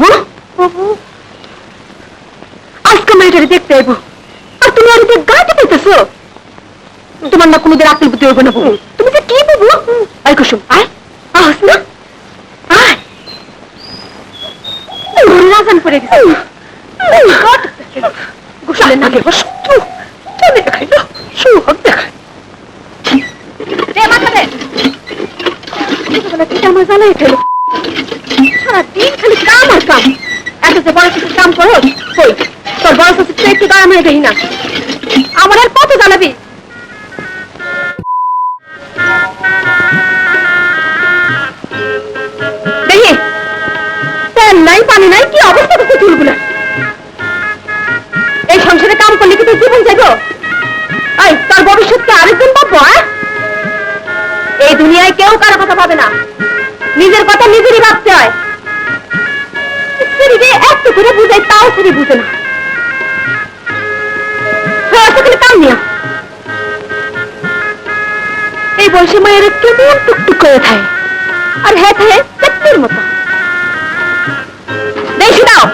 বাবু আজকে মেয়েটারে দেখতে আইব, আর তুমি আর গাড়িতে পেতেছো। তোমার না কোনোদিন আকল বুদ্ধি হইব না বাবু। তুমি যে কি বাবু? আয় কুসুম আয়, আস না আয়। রাজান পরে গেছে গোসলের নামে দেখাইল সুহক দেখায়। আমার জানাই ফেল সারাদিন খালি কাম আর কাম। এত যে বড় কিছু কাম করো কই তোর বড় কিছু একটু গায়ে মেরে দেই না। আমার আর কত জানাবি? দেখি তেল নাই পানি নাই, কি অবস্থা করছে চুলগুলা। এই সংসারে কাম করলে কি তোর জীবন যাইব? এই তোর ভবিষ্যৎকে আরেকজন পাবো? এই দুনিয়ায় কেউ কারো কথা ভাবে না, নিজের কথা নিজেরই ভাবতে হয়। স্ত্রীকে এত করে বুঝাই তাও স্ত্রী বুঝে না। কাম নিয়া এই বয়সে মায়ের কেমন টুকটুক করে থাকে, আর হ্যাঁ থাকে চাকরির মতো। দেখি দাও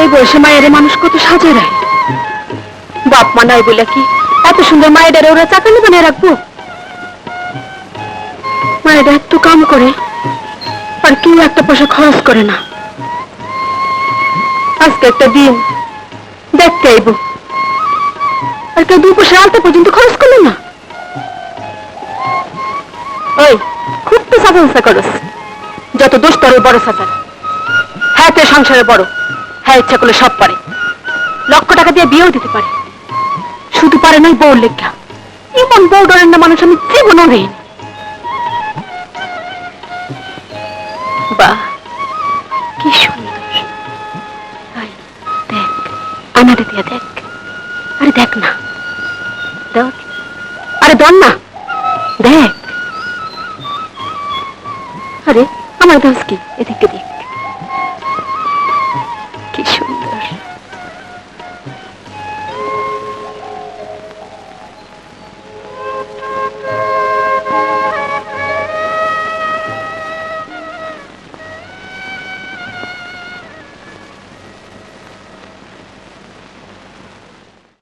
এই বয়সে মায়ের মানুষ কত সাজে রায়। বাপ মা নাই বলে কি এত সুন্দর মায়েদের ওরা চাকরি বানিয়ে রাখবো? মায়েরা এত কাম করে আর কেউ একটা পয়সা খরচ করে না। আজকে একটা দিন দেখতে আইব, আর কেউ 2 পয়সা আলতা পর্যন্ত খরচ করলো না। ওই খুব তো সাজা করস, যত দোষ তোর বড় সাজার। হ্যাঁ তুই সংসারে বড়, হ্যাঁ ইচ্ছা করলে সব পারে, লক্ষ টাকা দিয়ে বিয়েও দিতে পারে, শুধু পারে নাই বউর লেখা। এমন বউ ডরেন না মানুষ আমি জীবনও নেই। বাহ কি সুন্দর, দেখ আমারে দিয়ে দেখ। আরে দেখ না, আরে দন না, দেখ। আরে আমার দোষ কি, এদিকে দেখ।